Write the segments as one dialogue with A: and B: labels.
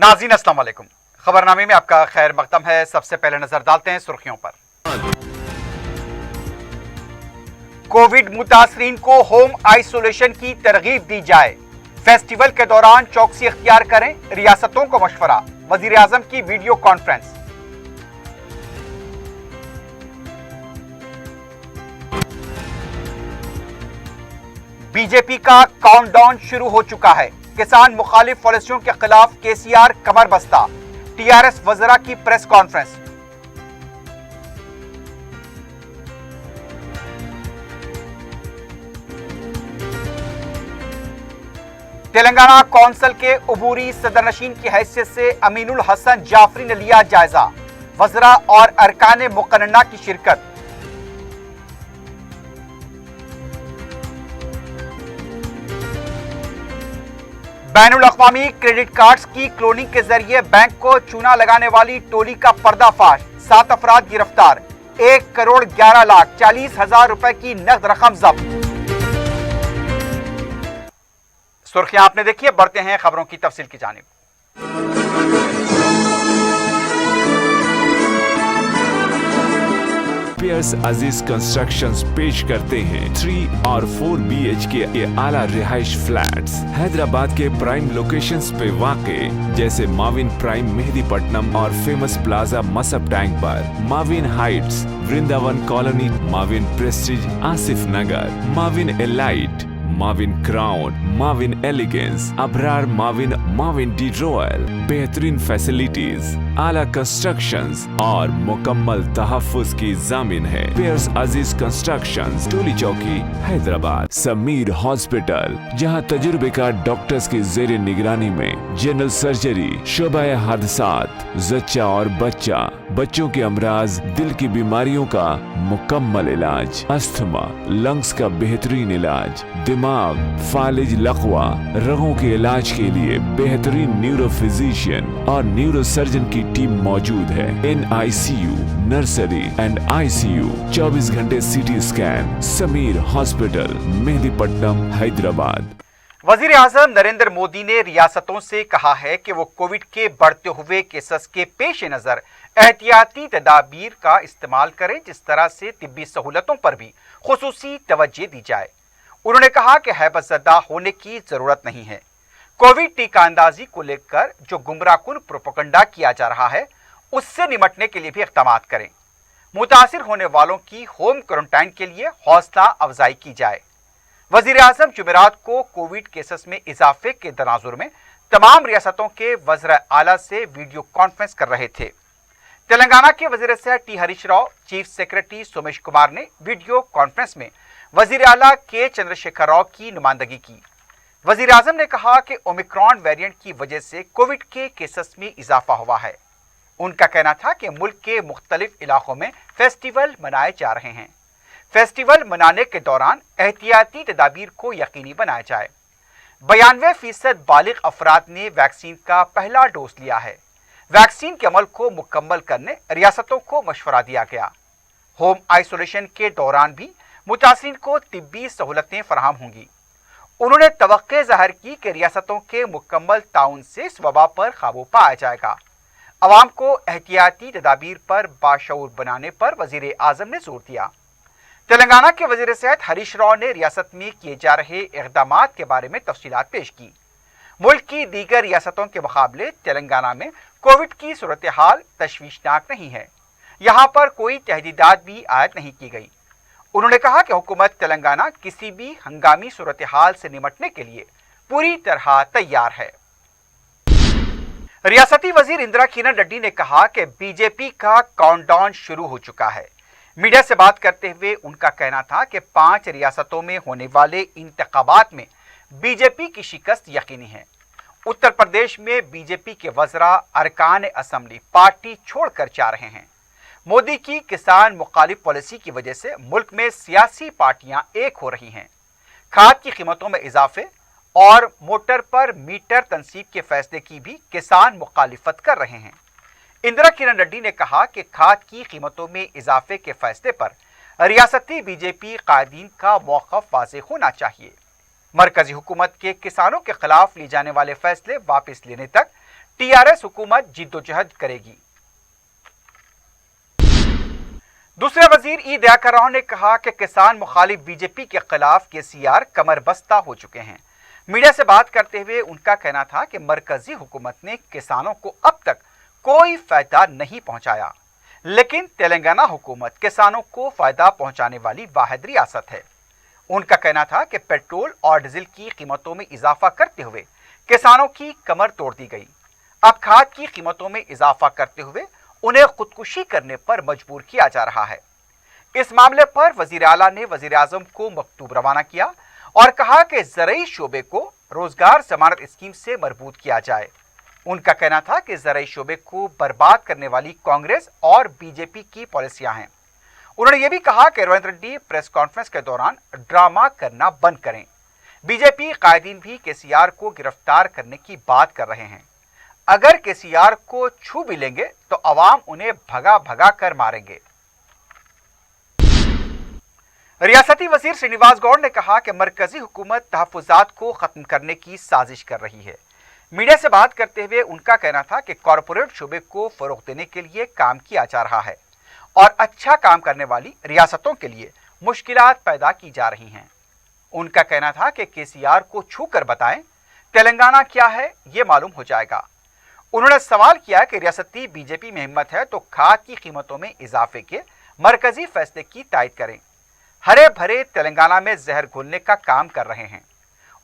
A: नाज़रीन अस्सलाम वालेकुम। खबरनामे में आपका खैर मकदम है। सबसे पहले नजर डालते हैं सुर्खियों पर। कोविड मुतासरीन को होम आइसोलेशन की तरगीब दी जाए। फेस्टिवल के दौरान चौकसी इख्तियार करें, रियासतों को मशवरा। वजीर आजम की वीडियो कॉन्फ्रेंस। बीजेपी का काउंटडाउन शुरू हो चुका है। किसान मुखालिफ पॉलिसियों के खिलाफ केसीआर कमर बस्ता। टीआरएस वज़रा की प्रेस कॉन्फ्रेंस। तेलंगाना कौंसिल के अबूरी सदरनशीन की हैसियत से अमीनुल हसन जाफरी ने लिया जायजा। वज़रा और अरकान मुकन्नना की शिरकत। बैनुल अक़वामी क्रेडिट कार्ड्स की क्लोनिंग के जरिए बैंक को चूना लगाने वाली टोली का पर्दाफाश। 7 अफराद गिरफ्तार। 1,11,40,000 रुपए की नकद रकम जब्त। सुर्खियां आपने देखी है, बढ़ते हैं खबरों की तफसील की जानिब।
B: पियर्स अजीज कंस्ट्रक्शंस पेश करते हैं 3 और 4 BHK के आला रिहाइश फ्लैट्स हैदराबाद के प्राइम लोकेशंस पे वाक़े, जैसे माविन प्राइम मेहदीपट्टनम और फेमस प्लाजा मसब टैंक पर, Mavin heights Vrindavan colony, Mavin prestige Asif Nagar, Mavin elite, Mavin crown, Mavin elegance, Abrar Mavin, Mavin de royal. बेहतरीन फैसिलिटीज, आला कंस्ट्रक्शंस और मुकम्मल तहफ्फुज़ की जामिन है। पियर्स अजीज कंस्ट्रक्शंस, टोली चौकी, हैदराबाद। समीर हॉस्पिटल, जहां तजुर्बेकार डॉक्टर्स की जेर निगरानी में जनरल सर्जरी, शोबा हादसात, जच्चा और बच्चा, बच्चों के अमराज, दिल की बीमारियों का मुकम्मल इलाज, अस्थमा, लंग्स का बेहतरीन इलाज, दिमाग, फालिज, लकवा, रगों के इलाज के लिए बेहतरीन न्यूरो फिजिशियन और न्यूरो सर्जन की टीम मौजूद है। NICU, नर्सरी एंड ICU, 24 घंटे CT scan. Sameer hospital, Mehdipatnam, Hyderabad.
A: वजीर आजम नरेंद्र मोदी ने रियासतों से कहा है कि वो कोविड के बढ़ते हुए केसेस के पेश नजर एहतियाती तदाबीर का इस्तेमाल करें, जिस तरह से तिब्बी सहूलतों पर भी खुसूसी तवज्जो दी जाए। उन्होंने कहा कि हैबतज़दा होने की जरूरत नहीं है। कोविड टीका अंदाजी को लेकर जो गुमराहकुन प्रोपेगेंडा किया जा रहा है, उससे निमटने के लिए भी इक़दाम करें। मुतासिर होने वालों की होम क्वारंटाइन के लिए हौसला अफजाई की जाए। वजीर आजम जुमेरात को कोविड केसेस में इजाफे के तनाजुर में तमाम रियासतों के वज़ीर आला से वीडियो कॉन्फ्रेंस कर रहे थे। तेलंगाना के वज़ीर सेहत T Harish Rao, chief secretary Somesh Kumar ने वीडियो कॉन्फ्रेंस में वज़ीर आला के चंद्रशेखर राव की नुमाइंदगी की। वज़ीर आजम ने कहा कि ओमिक्रॉन वेरिएंट की वजह से कोविड के केसेस में इजाफा हुआ है। उनका कहना था कि मुल्क के मुख्तलिफ इलाकों में फेस्टिवल मनाए जा रहे हैं। फेस्टिवल मनाने के दौरान एहतियाती तदाबीर को यकीनी बनाया जाए। 92% बालिग अफराद ने वैक्सीन का पहला डोज लिया है। वैक्सीन के अमल को मुकम्मल करने रियासतों को मशवरा दिया गया। होम आइसोलेशन के दौरान भी मुतासिरीन को तिब्बी सहूलतें फराहम होंगी। उन्होंने तवक्के ज़ाहिर की कि रियासतों के मुकम्मल ताउन से इस वबा पर काबू पाया जाएगा। अवाम को एहतियाती तदाबीर पर बाशऊर बनाने पर वजीर आजम ने जोर दिया। तेलंगाना के वजीर सेहत हरीश राव ने रियासत में किए जा रहे इक़दामात के बारे में तफसीलात पेश की। मुल्क की दीगर रियासतों के मुकाबले तेलंगाना में कोविड की सूरत हाल तशवीशनाक नहीं है। यहाँ पर कोई तहदीदात भी आयद नहीं की गई। उन्होंने कहा कि हुकूमत तेलंगाना किसी भी हंगामी सूरत हाल से निमटने के लिए पूरी तरह तैयार है। रियासती वजीर इंदिरा किरण रेड्डी ने कहा कि बीजेपी का काउंटडाउन शुरू हो चुका है। मीडिया से बात करते हुए उनका कहना था कि 5 रियासतों में होने वाले इंतखाबात में बीजेपी की शिकस्त यकीनी है। उत्तर प्रदेश में बीजेपी के वज़रा अरकान असम्बली पार्टी छोड़कर जा रहे हैं। मोदी की किसान मुखालिफ पॉलिसी की वजह से मुल्क में सियासी पार्टियां एक हो रही हैं। खाद की कीमतों में इजाफे और मोटर पर मीटर तनसीब के फैसले की भी किसान मुखालिफत कर रहे हैं। इंदिरा किरण रेड्डी ने कहा कि खाद की कीमतों में इजाफे के फैसले पर रियासती बीजेपी कायदीन का मौक़िफ़ वाज़ेह होना चाहिए। मरकजी हुकूमत के किसानों के खिलाफ लिए जाने वाले फैसले वापस लेने तक टीआरएस हुकूमत जिद्दोजहद करेगी। दूसरे वजीर ई दयाकर राव ने कहा कि किसान मुखालिफ बीजेपी के खिलाफ केसीआर कमर बस्ता हो चुके हैं। मीडिया से बात करते हुए उनका कहना था कि मरकजी हुकूमत ने किसानों को अब तक कोई फायदा नहीं पहुंचाया, लेकिन तेलंगाना हुकूमत किसानों को फायदा पहुंचाने वाली वाहिद रियासत है। उनका कहना था कि पेट्रोल और डीजल की कीमतों में इजाफा करते हुए किसानों की कमर तोड़ दी गई। अब खाद की कीमतों में इजाफा करते हुए उन्हें खुदकुशी करने पर मजबूर किया जा रहा है। इस मामले पर वजीर आला ने वजीर आजम को मकतूब रवाना किया और कहा कि ज़रई शोबे को रोजगार जमानत स्कीम से मरबूत किया जाए। उनका कहना था कि ज़रई शोबे को बर्बाद करने वाली कांग्रेस और बीजेपी की पॉलिसियां हैं। उन्होंने ये भी कहा कि रेवंत रेड्डी प्रेस कॉन्फ्रेंस के दौरान ड्रामा करना बंद करें। बीजेपी कायदीन भी केसीआर को गिरफ्तार करने की बात कर रहे हैं। अगर केसीआर को छू भी लेंगे तो अवाम उन्हें भगा भगा कर मारेंगे। रियासती वजीर श्रीनिवास गौड़ ने कहा कि मरकजी हुकूमत तहफुजात को खत्म करने की साजिश कर रही है। मीडिया से बात करते हुए उनका कहना था कि कॉरपोरेट शोबे को फरोग देने के लिए काम किया जा रहा है और अच्छा काम करने वाली रियासतों के लिए मुश्किलात पैदा की जा रही हैं। उनका कहना था कि केसीआर को छू कर बताएं तेलंगाना क्या है, ये मालूम हो जाएगा। उन्होंने सवाल किया कि रियासती बीजेपी में हिम्मत है तो खाद की कीमतों में इजाफे के मरकजी फैसले की तायद करें। हरे भरे तेलंगाना में जहर घोलने का काम कर रहे हैं।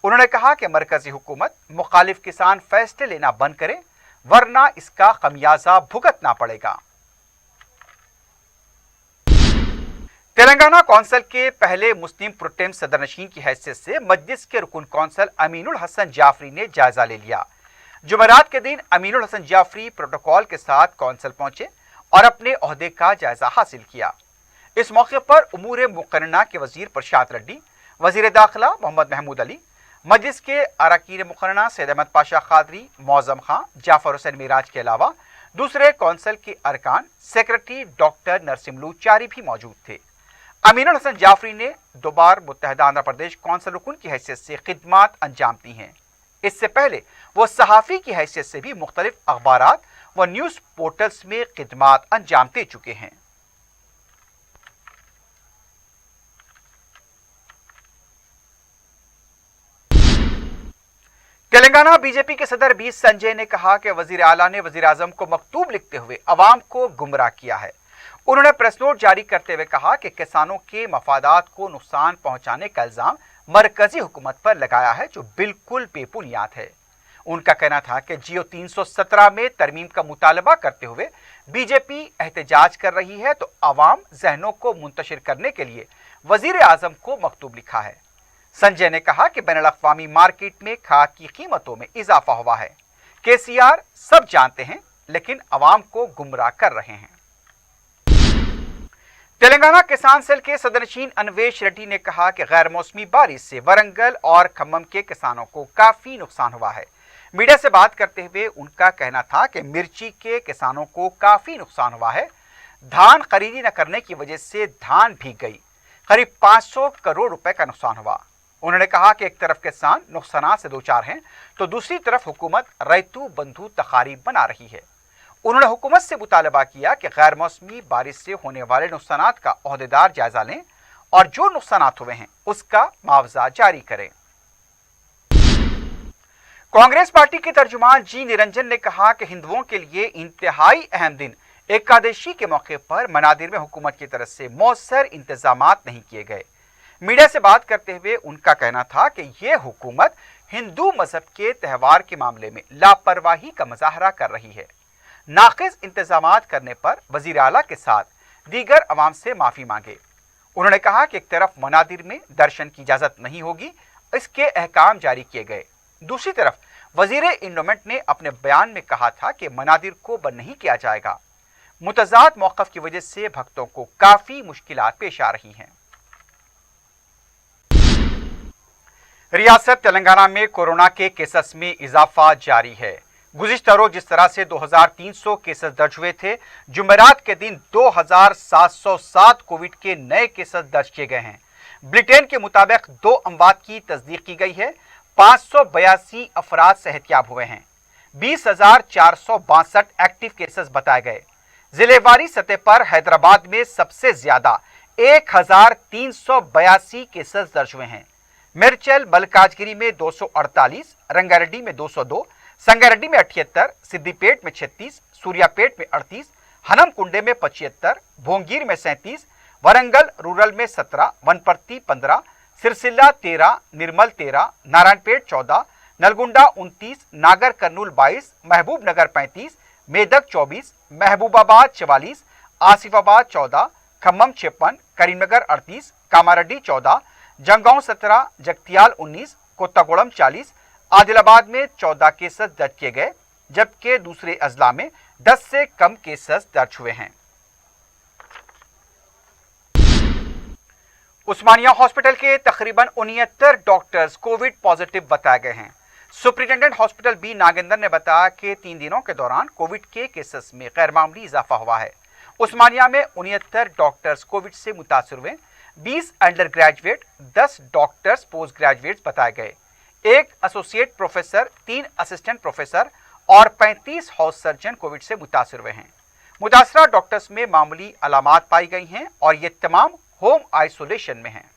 A: उन्होंने कहा कि मरकजी हुकूमत मुखालिफ किसान फैसले लेना बंद करें, वरना इसका खमियाजा भुगतना पड़ेगा। तेलंगाना कौंसिल के पहले मुस्लिम प्रोटेम सदरनशीन की हैसियत से मजलिस के रुकन कौंसिल अमीनुल हसन जाफरी ने जायजा ले लिया। जुमेरात के दिन अमीनुल हसन जाफरी प्रोटोकॉल के साथ कौंसिल पहुंचे और अपने ओहदे का जायजा हासिल किया। इस मौके पर उमूर मुकन्ना के वजीर प्रशांत रेड्डी, वजीर दाखिला मोहम्मद महमूद अली, मजलिस के अरकान मुकन्ना सैयद अहमद पाशा खादरी, मौजम खां, जाफर हुसैन मिराज के अलावा दूसरे कौंसिल के अरकान, सेक्रेटरी डॉक्टर नरसिम चारी भी मौजूद थे। अमीनुल हसन जाफरी ने दोबार मुत्तहदा आंध्र प्रदेश कौंसिल रुकन की हैसियत से खिदमात अंजाम दी हैं। इससे पहले वो सहाफ़ी की हैसियत से भी मुख्तलिफ अखबारात व न्यूज़ पोर्टल्स में खिदमात अंजाम दे चुके हैं। तेलंगाना बीजेपी के सदर बी संजय ने कहा कि वजीर आला ने वजीर आजम को मकतूब लिखते हुए अवाम को गुमराह किया है। उन्होंने प्रेस नोट जारी करते हुए कहा कि किसानों के मफादात को नुकसान पहुंचाने का इल्जाम मरकजी हुकूमत पर लगाया है, जो बिल्कुल बेबुनियाद है। उनका कहना था कि जियो 317 में तरमीम का मुतालबा करते हुए बीजेपी एहतजाज कर रही है, तो अवाम जहनों को मुंतशिर करने के लिए वजीर आजम को मकतूब लिखा है। संजय ने कहा कि बैनुल-अक़वामी मार्केट में खाद की कीमतों में इजाफा हुआ है। केसीआर सब जानते हैं, लेकिन अवाम को गुमराह कर रहे हैं। तेलंगाना किसान सेल के सदरनशीन अन्वेश रेड्डी ने कहा कि गैर मौसमी बारिश से वरंगल और खम्मम के किसानों को काफी नुकसान हुआ है। मीडिया से बात करते हुए उनका कहना था कि मिर्ची के किसानों को काफी नुकसान हुआ है। धान खरीदी न करने की वजह से धान भीग गई। करीब 500 करोड़ रुपए का नुकसान हुआ। उन्होंने कहा कि एक तरफ किसान नुकसानात से दो चार हैं, तो दूसरी तरफ हुकूमत रैतू बंधु तकारीब बना रही है। उन्होंने हुकूमत से मुतालबा किया कि गैर मौसमी बारिश से होने वाले नुकसानात का ओहदेदार जायजा लें और जो नुकसानात हुए हैं उसका मुआवजा जारी करें। कांग्रेस पार्टी के तर्जुमान जी निरंजन ने कहा कि हिंदुओं के लिए इंतहाई अहम दिन एकादशी के मौके पर मनादिर में हुकूमत की तरफ से मौसर इंतजामात नहीं किए गए। मीडिया से बात करते हुए उनका कहना था कि यह हुकूमत हिंदू मजहब के त्यौहार के मामले में लापरवाही का मुजाहरा कर रही है। नाक़िस इंतजामात करने पर वजीर आला के साथ दीगर अवाम से माफ़ी मांगे। उन्होंने कहा कि एक तरफ मनादिर में दर्शन की इजाज़त नहीं होगी, इसके अहकाम जारी किए गए। दूसरी तरफ वजीर इंडोमेंट ने अपने बयान में कहा था कि मनादिर को बंद नहीं किया जाएगा। मुतज़ाद मौक़िफ़ की वजह से भक्तों को काफ़ी मुश्किलात पेश आ रही हैं। रियासत तेलंगाना में कोरोना के केसेस में इजाफा जारी है। गुज़िश्ता रोज जिस तरह से 2300 केसेस दर्ज हुए थे, जुमेरात के दिन 2707 कोविड के नए केसेस दर्ज किए गए हैं। ब्रिटेन के मुताबिक 2 अमवात की तस्दीक की गई है। 582 अफराद सेहतयाब हुए हैं। 20,462 एक्टिव केसेस बताए गए। जिलेवारी सतह पर हैदराबाद में सबसे ज्यादा 1,382 केसेस दर्ज हुए हैं। मिर्चल मल्काजगिरी में 248, रंगारेड्डी में 202, संगारेड्डी में 78, सिद्दीपेट में 36, सूर्यापेट में 38, हनमकुंडे में 75, भोंगीर में 37, वरंगल रूरल में 17, वनपर्ती 15, सिरसिल्ला 13, निर्मल 13, नारायणपेट 14, नलगुंडा 29, नागर कर्नूल 22, महबूब नगर 35, मेदक 24, महबूबाबाद 44, आसिफाबाद 14, खम्मम 56, करीमनगर 38, कामारेड्डी 14, जंगांव 17, जगतियाल 19, कोत्तागुड़म 40, आदिलाबाद में 14 केसेस दर्ज किए गए, जबकि दूसरे अजला में 10 से कम केसेस दर्ज हुए हैं। उस्मानिया हॉस्पिटल के तकरीबन 69 डॉक्टर्स कोविड पॉजिटिव बताए गए हैं। सुप्रिंटेंडेंट हॉस्पिटल बी नागेंद्र ने बताया कि 3 दिनों के दौरान कोविड के केसेस में गैर मामूली इजाफा हुआ है। उस्मानिया में 69 डॉक्टर्स कोविड से मुतासर हुए, 20 under graduate, 10 doctors post graduates बताए गए, 1 एसोसिएट प्रोफेसर, 3 असिस्टेंट प्रोफेसर और 35 हाउस सर्जन कोविड से मुतासर हुए हैं। मुतासरा डॉक्टर्स में मामूली अलामात पाई गई हैं और ये तमाम होम आइसोलेशन में हैं।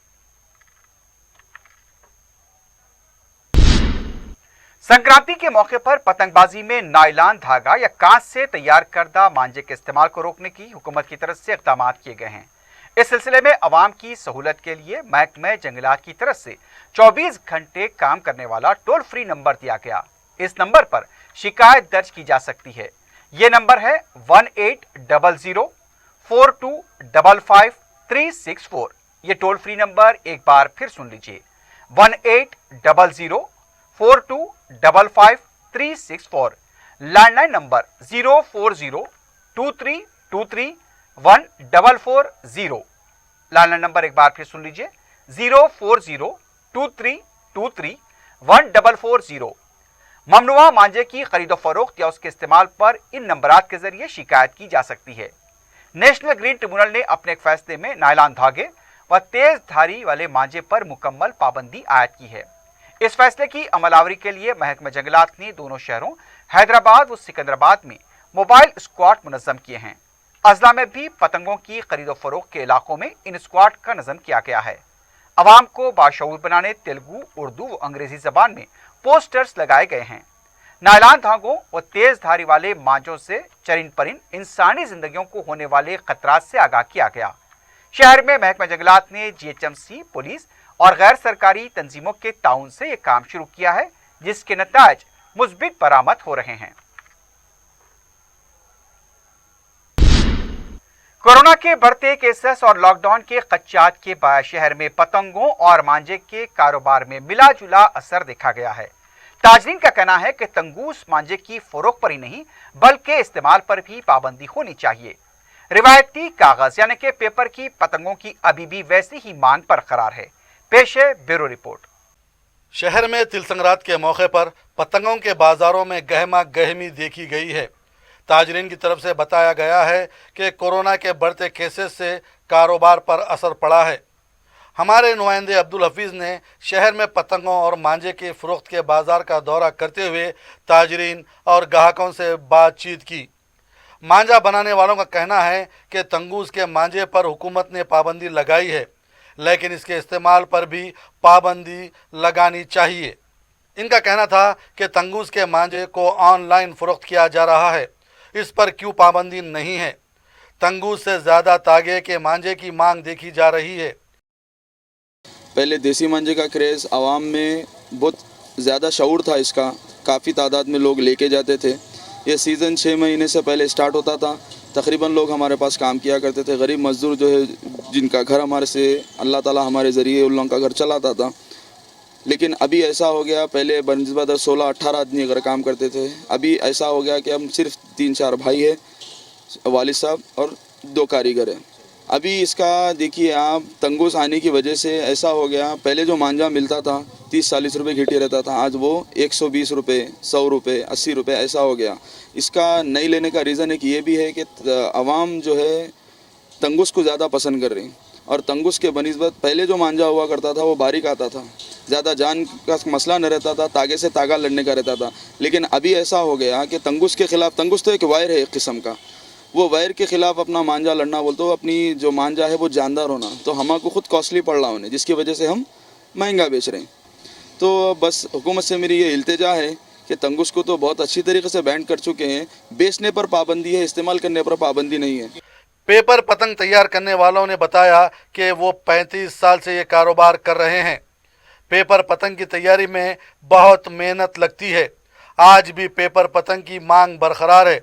A: संक्रांति के मौके पर पतंगबाजी में नायलॉन धागा या कांच से तैयार करदा मांझे के इस्तेमाल को रोकने की हुकूमत की तरफ से इक़दाम किए गए हैं। इस सिलसिले में अवाम की सहूलत के लिए महकमा जंगलात की तरफ से 24 घंटे काम करने वाला टोल फ्री नंबर दिया गया। इस नंबर पर शिकायत दर्ज की जा सकती है। ये नंबर है 1800-4255-364। ये टोल फ्री नंबर एक बार फिर सुन लीजिए, 1800-4255-364। Landline number 04023231440। लैंडलाइन नंबर एक बार फिर सुन लीजिए, 04023231440। ममनुआ मांझे की खरीदो फरोख्त या उसके इस्तेमाल पर इन नंबरात के जरिए शिकायत की जा सकती है। नेशनल ग्रीन ट्रिब्यूनल ने अपने एक फैसले में नायलॉन धागे व तेज धारी वाले मांझे पर मुकम्मल पाबंदी आयद की है। इस फैसले की अमलावरी के लिए महकमा जंगलात ने दोनों शहरों हैदराबाद व सिकंदराबाद में मोबाइल स्क्वाड मुनज़्ज़म किए हैं। अजला में भी पतंगों की खरीदो फरोख्त के इलाकों में इन स्क्वाड का नज़म किया गया है। अवाम को बाशऊर बनाने तेलुगु, उर्दू व अंग्रेजी जबान में पोस्टर्स लगाए गए हैं। नायलॉन धागों व तेज धारी वाले मांझों से चरिंद परिंद इंसानी जिंदगियों को होने वाले खतरात से आगाह किया गया। शहर में महकमा जंगलात ने GHMC, पुलिस और गैर सरकारी तंजीमों के ताउन से यह काम शुरू किया है, जिसके नताज मुस्बित बरामद हो रहे हैं। कोरोना के बढ़ते केसेस और लॉकडाउन के खदशात के बाद शहर में पतंगों और मांझे के कारोबार में मिला जुला असर देखा गया है। ताजरीन का कहना है कि तंगूस मांझे की फरोख्त पर ही नहीं बल्कि इस्तेमाल पर भी पाबंदी होनी चाहिए। रिवायती कागज यानी कि पेपर की पतंगों की अभी भी वैसी ही मांग बरकरार है। पेश है ब्यूरो रिपोर्ट।
C: शहर में तिल संक्रांत के मौके पर पतंगों के बाजारों में गहमा गहमी देखी गई है। ताजरीन की तरफ से बताया गया है कि कोरोना के बढ़ते केसेस से कारोबार पर असर पड़ा है। हमारे नुमाइंदे अब्दुल हफीज़ ने शहर में पतंगों और मांझे की फ़रोख्त के बाज़ार का दौरा करते हुए ताजरीन और ग्राहकों से बातचीत की। मांझा बनाने वालों का कहना है कि तंगूस के मांझे पर हुकूमत ने पाबंदी लगाई है, लेकिन इसके इस्तेमाल पर भी पाबंदी लगानी चाहिए। इनका कहना था कि तंगूस के मांझे को ऑनलाइन फ़रोख्त किया जा रहा है, इस पर क्यों पाबंदी नहीं है। तंगूस से ज़्यादा तागे के मांझे की मांग देखी जा रही है।
D: पहले देसी मांझे का क्रेज़ आवाम में बहुत ज़्यादा शऊर था, इसका काफ़ी तादाद में लोग लेके जाते थे। ये सीज़न 6 महीने से पहले स्टार्ट होता था। तकरीबन लोग हमारे पास काम किया करते थे। गरीब मज़दूर जो है, जिनका घर हमारे से अल्लाह ताला हमारे ज़रिए उन लोगों का घर चलाता था। लेकिन अभी ऐसा हो गया, पहले बनस्बत 16-18 आदमी अगर काम करते थे, अभी ऐसा हो गया कि हम सिर्फ 3-4 भाई है, वालिद साहब और 2 कारीगर हैं। अभी इसका देखिए आप, तंगूस आने की वजह से ऐसा हो गया, पहले जो मांझा मिलता था 30-40 रुपये घिटी रहता था, आज वो 120 रुपये, 100 रुपये, 80 रुपये ऐसा हो गया। इसका नहीं लेने का रीज़न एक ये भी है कि आवाम जो है तंगूस को ज़्यादा पसंद कर रही, और तंगूस के बनिस्बत पहले जो मांझा हुआ करता था वो बारीक आता था, ज़्यादा जान का मसला न रहता था, तागे से तागा लड़ने का रहता था। लेकिन अभी ऐसा हो गया कि तंगुस के ख़िलाफ़, तंगुस तो एक वायर है एक किस्म का, वो वायर के ख़िलाफ़ अपना मांझा लड़ना बोलते हो, अपनी जो मांझा है वो जानदार होना, तो हमको खुद कॉस्टली पड़ रहा उन्हें, जिसकी वजह से हम महंगा बेच रहे हैं। तो बस हुकूमत से मेरी ये इल्तिजा है कि तंगुस को तो बहुत अच्छी तरीके से बैन कर चुके हैं, बेचने पर पाबंदी है, इस्तेमाल करने पर पाबंदी नहीं है।
C: पेपर पतंग तैयार करने वालों ने बताया कि वो 35 साल से ये कारोबार कर रहे हैं। पेपर पतंग की तैयारी में बहुत मेहनत लगती है। आज भी पेपर पतंग की मांग बरकरार है।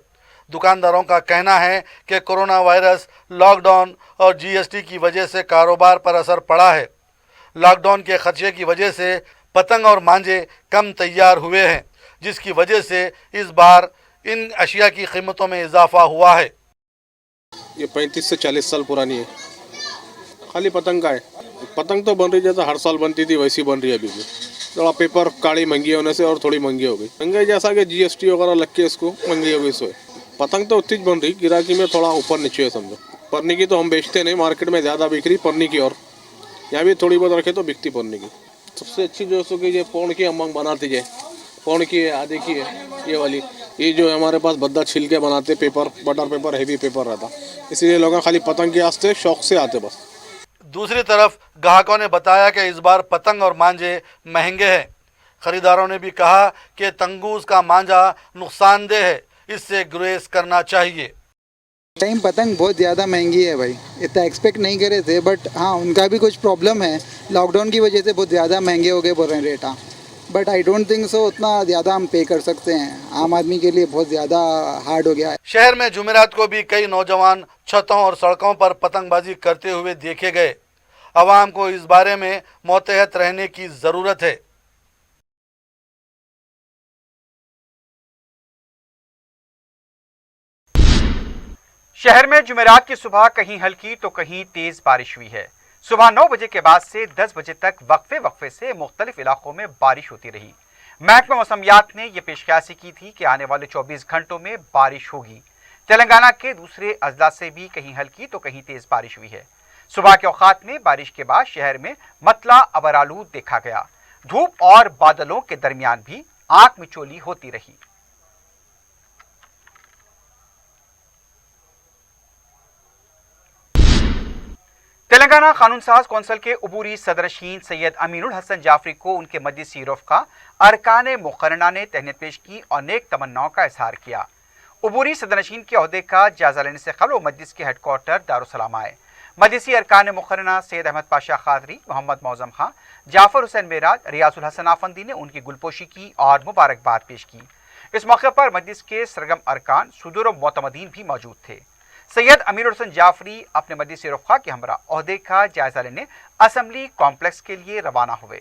C: दुकानदारों का कहना है कि कोरोना वायरस, लॉकडाउन और जीएसटी की वजह से कारोबार पर असर पड़ा है। लॉकडाउन के खर्चे की वजह से पतंग और मांझे कम तैयार हुए हैं, जिसकी वजह से इस बार इन अशिया की कीमतों में इजाफा हुआ है।
E: ये 35 से 40 साल पुरानी है, खाली पतंग का है। पतंग तो बन रही जैसा हर साल बनती थी वैसी बन रही है अभी भी। थोड़ा पेपर काड़ी महंगी होने से और थोड़ी महंगी हो गई, महंगाई जैसा कि जीएसटी वगैरह लग के इसको महंगी हो गई। सो पतंग तो उतनी बन रही, गिराकी में थोड़ा ऊपर नीचे है समझो। पन्नी की तो हम बेचते नहीं, मार्केट में ज़्यादा बिक रही पन्नी की, और यहाँ भी थोड़ी बहुत रखे तो बिकती पन्नी की। सबसे अच्छी जो सो कि ये पौन की हम बनाते जाए, पौन की है, आधे की है, ये वाली। ये जो हमारे पास बद्दा छिल के बनाते paper, butter paper, heavy paper रहता, इसीलिए लोग खाली पतंग के वास्ते शौक से आते बस।
C: दूसरी तरफ ग्राहकों ने बताया कि इस बार पतंग और मांझे महंगे हैं। खरीदारों ने भी कहा कि तंगूस का मांझा नुकसानदेह है, इससे गुरेज करना चाहिए।
F: टाइम पतंग बहुत ज़्यादा महंगी है भाई, इतना एक्सपेक्ट नहीं करे थे, बट हाँ उनका भी कुछ प्रॉब्लम है, लॉकडाउन की वजह से बहुत ज़्यादा महंगे हो गए बोल रहे हैं रेट। हाँ but I don't think so उतना ज़्यादा हम पे कर सकते हैं, आम आदमी के लिए बहुत ज़्यादा हार्ड हो गया है।
C: शहर में जुमेरात को भी कई नौजवान छतों और सड़कों पर पतंगबाजी करते हुए देखे गए। अवाम को इस बारे में मोतहत रहने की ज़रूरत है।
A: शहर में जुमेरात की सुबह कहीं हल्की तो कहीं तेज बारिश हुई है। सुबह 9 बजे के बाद से 10 बजे तक वक्फे से मुख्तलिफ इलाकों में बारिश होती रही। महकमा मौसमियात ने यह पेशकशी की थी कि आने वाले 24 घंटों में बारिश होगी। तेलंगाना के दूसरे अजला से भी कहीं हल्की तो कहीं तेज बारिश हुई है। सुबह के औकात में बारिश के बाद शहर में मतला अबरालूद देखा गया। धूप और बादलों के दरमियान भी आंख मिचोली होती रही। तेलंगाना कानून साज कौंसिल के अबूरी सदरशीन सैयद अमीनुल हसन जाफरी को उनके मजलिसी रफ़्क़ा अरकान मुक़र्रना ने तहनीत पेश की और नेक तमन्नाओं का इजहार किया। अबूरी सदरशीन के अहदे का जायजा लेने से कबल वो मजलिस के हेडक्वार्टर दारुस्सलाम आए। मजलिसी अरकान मुक़र्रना सैयद अहमद पाशा खादरी, मोहम्मद मौज़म खां, जाफ़र हुसैन मेराज, रियाजुल हसन आफंदी ने उनकी गुलपोशी की और मुबारकबाद पेश की। इस मौके पर मजलिस के सरगम अरकान, सुदूर मोतमदीन भी मौजूद थे। सैयद अमीरुल हसन जाफरी अपने मजलिसी रफ़्क़ा के हमरा ओहदे का जायजा लेने असम्बली कॉम्प्लेक्स के लिए रवाना हुए।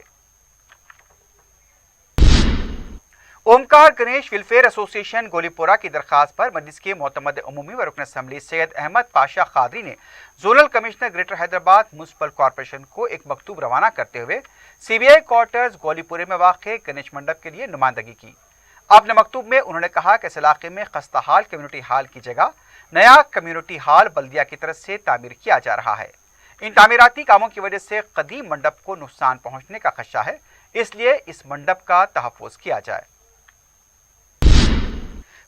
A: ओमकार गणेश वेलफेयर एसोसिएशन गोलीपोरा की दरखास्त पर मजलिस के मोतमद उमूमी व रुकन असम्बली सैयद अहमद पाशा खादरी ने zonal commissioner greater Hyderabad municipal corporation को एक मकतूब रवाना करते हुए CBI क्वार्टर्स गोलीपुरे में वाक़े गणेश मंडप के लिए नुमाइंदगी की। अपने मकतूब में उन्होंने कहा कि इस इलाके में खस्ता हाल कम्युनिटी हाल की जगह नया कम्युनिटी हाल बल्दिया की तरफ से तामीर किया जा रहा है। इन तामीराती कामों की वजह से कदीम मंडप को नुकसान पहुंचने का खदशा है, इसलिए इस मंडप का तहफ़्फ़ुज़ किया जाए।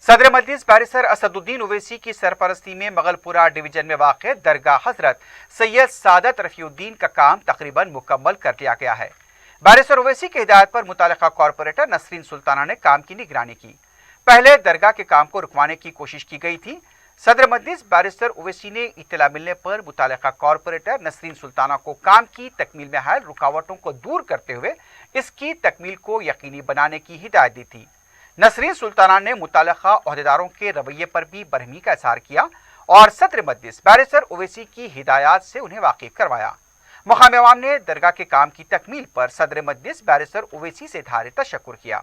A: सदर मजलिस बैरिस्टर असदुद्दीन ओवैसी की सरपरस्ती में मगलपुरा डिवीजन में वाक़ दरगाह हजरत सैयद सादत रफ़ीउद्दीन का काम तकरीबन मुकम्मल कर लिया गया है। बैरिस्टर ओवैसी की हिदायत पर मुतालिका कॉरपोरेटर नसरीन सुल्ताना ने काम की निगरानी की। पहले दरगाह के काम को रुकवाने की कोशिश की गई थी। सदर मजलिस बैरिस्टर ओवैसी ने इत्तला मिलने पर मुतालिका कॉरपोरेटर नसरीन सुल्ताना को काम की तकमील में हाल रुकावटों को दूर करते हुए इसकी तकमील को यकीनी बनाने की हिदायत दी थी। नसरीन सुल्ताना ने मुतालिका ओहदेदारों के रवैये पर भी बरहमी का इजहार किया और सदर मजलिस बैरिस्टर ओवैसी की हिदायत से उन्हें वाकिफ करवाया। मुकामी अवाम ने दरगाह के काम की तकमील पर सदर मजलिस बैरिस्टर ओवैसी से इज़हार तशक्कुर किया।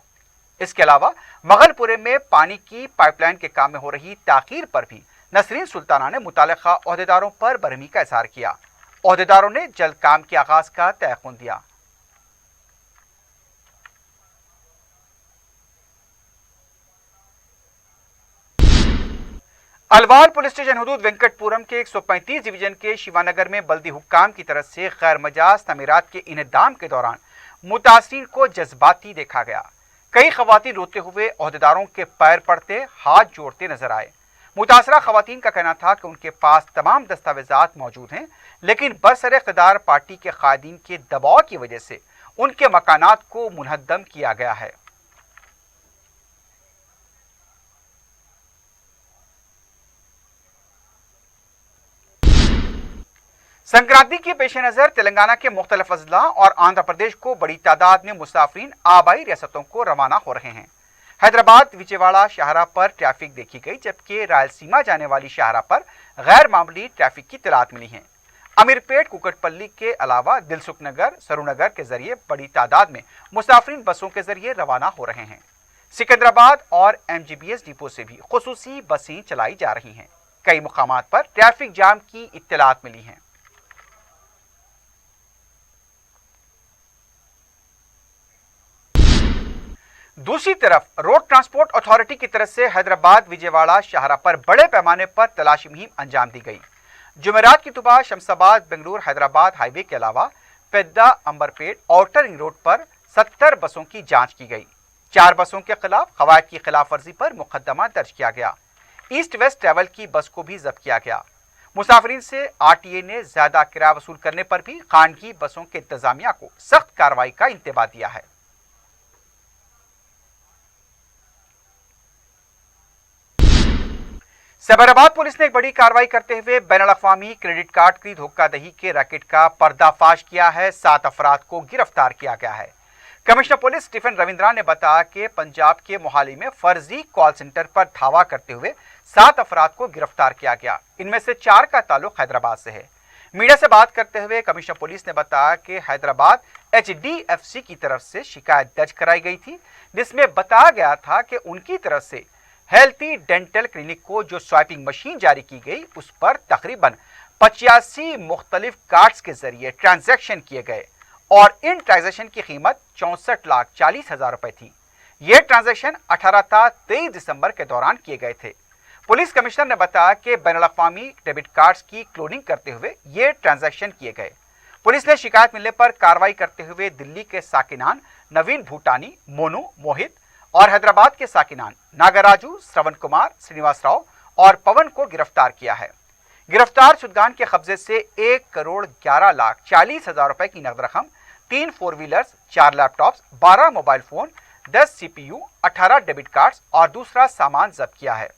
A: इसके अलावा मगलपुरे में पानी की पाइपलाइन के काम में हो रही ताखीर पर भी नसरीन सुल्ताना ने मुतालिका ओहदेदारों पर बरहमी का इज़हार किया। ओहदेदारों ने जल्द काम के आगाज का तयक़ुन दिया। अलवार पुलिस स्टेशन हदूद वेंकटपुरम के 135 डिवीजन के शिवानगर में बल्दी हुक्काम की तरफ से खैर मजाज तमीरात के इन्हदाम के दौरान मुतासिरीन को जज्बाती देखा गया। कई खवातीन रोते हुए ओहदेदारों के पैर पड़ते, हाथ जोड़ते नजर आए। मुतासरा खवातीन का कहना था कि उनके पास तमाम दस्तावेजात मौजूद हैं, लेकिन बरसरे इक़्तिदार पार्टी के कायदीन के दबाव की वजह से उनके मकानात को मुनहद्दम किया गया है। संक्रांति के पेश नज़र तेलंगाना के मुख्तलिफ अजला और आंध्र प्रदेश को बड़ी तादाद में मुसाफिरीन आबाई रियासतों को रवाना हो रहे हैं। हैदराबाद विजयवाड़ा शाहरा पर ट्रैफिक देखी गई, जबकि रायलसीमा जाने वाली शाहरा पर गैर मामूली ट्रैफिक की इत्तलात मिली हैं। अमीरपेट कुकटपल्ली के अलावा दिलसुखनगर सरूनगर के जरिए बड़ी तादाद में मुसाफिरीन बसों के जरिए रवाना हो रहे हैं। सिकंदराबाद और MGBS डिपो से भी खुसूसी बसें चलाई जा रही हैं। कई मुकामात पर ट्रैफिक जाम की इत्तलात मिली हैं। दूसरी तरफ रोड ट्रांसपोर्ट अथॉरिटी की तरफ से हैदराबाद विजयवाड़ा शाहरा पर बड़े पैमाने पर तलाशी मुहिम अंजाम दी गई। जुमेरात की सुबह शमशाबाद बेंगलुरु हैदराबाद हाईवे के अलावा पेद्दा अंबरपेट आउटर रिंग रोड पर 70 बसों की जांच की गई। 4 बसों के खिलाफ कवायद की खिलाफ वर्जी पर मुकदमा दर्ज किया गया। ईस्ट वेस्ट ट्रैवल की बस को भी जब्त किया गया। मुसाफिरीन से RTA ने ज्यादा किराया वसूल करने पर भी खानगी बसों के इंतजामिया को सख्त कार्रवाई का इंतबाह दिया है। सैबराबाद पुलिस ने एक बड़ी कार्रवाई करते हुए बैनुल-अक़वामी क्रेडिट कार्ड की धोखाधड़ी के रैकेट का पर्दाफाश किया है। 7 अफराद को गिरफ्तार किया गया है। कमिश्नर पुलिस स्टीफन रविंद्रा ने बताया कि पंजाब के मोहाली में फर्जी कॉल सेंटर पर धावा करते हुए 7 अफराद को गिरफ्तार किया गया। इनमें से 4 का ताल्लुक हैदराबाद से है। मीडिया से बात करते हुए कमिश्नर पुलिस ने बताया कि हैदराबाद HDFC की तरफ से शिकायत दर्ज कराई गई थी, जिसमें बताया गया था कि उनकी तरफ से हेल्थी डेंटल क्लिनिक को जो स्वाइपिंग मशीन जारी की गई उस पर तकरीबन 85 मुख्तलिफ कार्ड्स के जरिए ट्रांजैक्शन किए गए और इन ट्रांजैक्शन की कीमत 64,40,000 रुपए थी। ये ट्रांजैक्शन 18-23 दिसंबर के दौरान किए गए थे। पुलिस कमिश्नर ने बताया कि बैनुल-अक़वामी डेबिट कार्ड्स की क्लोनिंग करते हुए ये ट्रांजैक्शन किए गए। पुलिस ने शिकायत मिलने पर कार्रवाई करते हुए दिल्ली के साकिनान नवीन भूटानी, मोनू, मोहित और हैदराबाद के साकिनान नागराजू, श्रवण कुमार, श्रीनिवास राव और पवन को गिरफ्तार किया है। गिरफ्तार शुदगान के कब्जे से 1,11,40,000 रुपए की नकद रकम, 3 4 wheelers, 4 laptops, 12 mobile phone, 10 CPU, 18 debit cards और दूसरा सामान जब्त किया है।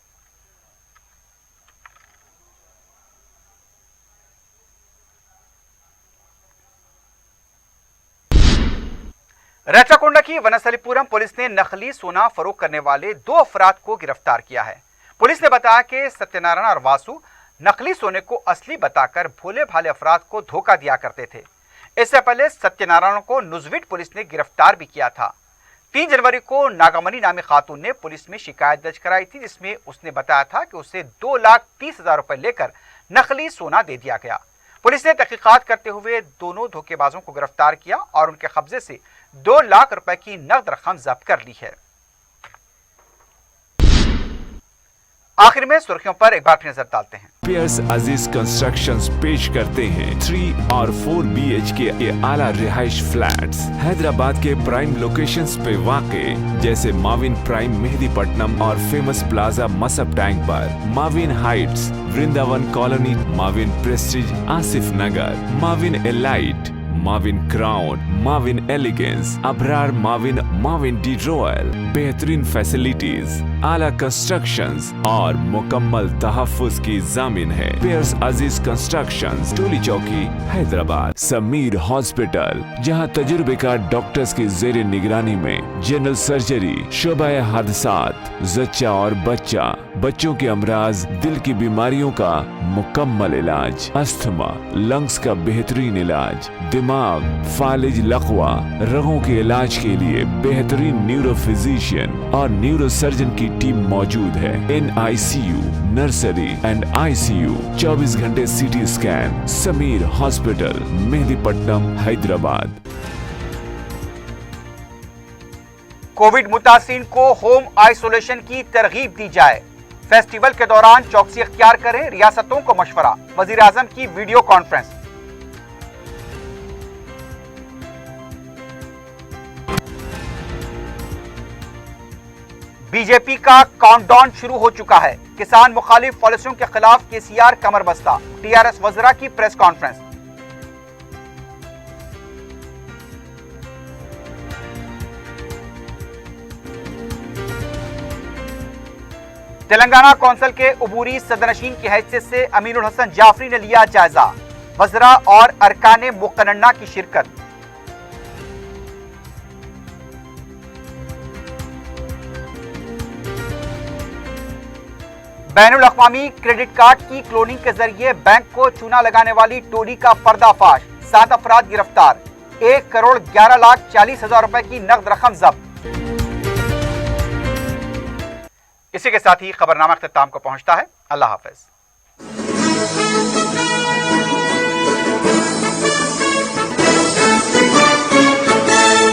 A: रेचाकोंडा की वनस्थलीपुरम पुलिस ने नकली सोना फरोख्त करने वाले 2 अफराद को गिरफ्तार किया है। पुलिस ने बताया कि सत्यनारायण और वासु नकली सोने को असली बताकर भोले भाले अफराद को धोखा दिया करते थे। इससे पहले सत्यनारायण को नुजविट पुलिस ने गिरफ्तार भी किया था। 3 जनवरी को नागामणि नामी खातून ने पुलिस में शिकायत दर्ज कराई थी, जिसमें उसने बताया था कि उसे 2,30,000 रुपए लेकर नकली सोना दे दिया गया। पुलिस ने तहकीकात करते हुए दोनों धोखेबाजों को गिरफ्तार किया और उनके कब्जे से 2 लाख रुपए की नकद रकम जब्त कर ली है। आखिर में सुर्खियों पर एक बार फिर नजर डालते हैं।
B: पियर्स अजीज कंस्ट्रक्शंस पेश करते हैं 3 और 4 BHK के आला रिहाइश फ्लैट्स हैदराबाद के प्राइम लोकेशंस पे वाक़े, जैसे माविन प्राइम मेहदीपट्टनम और फेमस प्लाजा मसब टैंक पर, Mavin heights Vrindavan colony, Mavin prestige Asif Nagar, Mavin elite, Mavin crown, Mavin elegance, Abrar Mavin, Mavin de royal, बेहतरीन फैसिलिटीज, आला कंस्ट्रक्शंस और मुकम्मल तहफ्फुज की जामिन है। पियर्स अजीज कंस्ट्रक्शंस, टोली चौकी, हैदराबाद। समीर हॉस्पिटल, जहां तजुर्बेकार डॉक्टर्स की जेर निगरानी में जनरल सर्जरी, शोबा हादसात, जच्चा और बच्चा, बच्चों के अमराज, दिल की बीमारियों का मुकम्मल इलाज, अस्थमा, लंग्स का बेहतरीन इलाज, दिमाग, फालिज, लकवा, रगों के इलाज के लिए बेहतरीन न्यूरो फिजिशियन और न्यूरो सर्जन की टीम मौजूद है। NICU, नर्सरी एंड ICU, 24 घंटे CT scan. Sameer hospital, Mehdipatnam, Hyderabad.
A: Covid मुतासिरीन को होम आइसोलेशन की तरगीब दी जाए। फेस्टिवल के दौरान चौकसी इख्तियार करें, रियासतों को मशवरा। वजीर आजम की वीडियो कॉन्फ्रेंस। बीजेपी का काउंटडाउन शुरू हो चुका है। किसान मुखालिफ पॉलिसियों के खिलाफ केसीआर कमर बस्ता। टीआरएस वज़रा की प्रेस कॉन्फ्रेंस। तेलंगाना कौंसिल के अबूरी सदनशीन की हैसियत से अमीनुल हसन जाफरी ने लिया जायजा। वज़रा और अरकाने मुक़न्नना की शिरकत। बैनुल अक़वामी क्रेडिट कार्ड की क्लोनिंग के जरिए बैंक को चूना लगाने वाली टोली का पर्दाफाश। 7 अफराद गिरफ्तार। 1,11,40,000 रुपए की नकद रकम जब्त। इसी के साथ ही खबरनामा इख्तिताम को पहुंचता है। अल्लाह हाफ़िज़।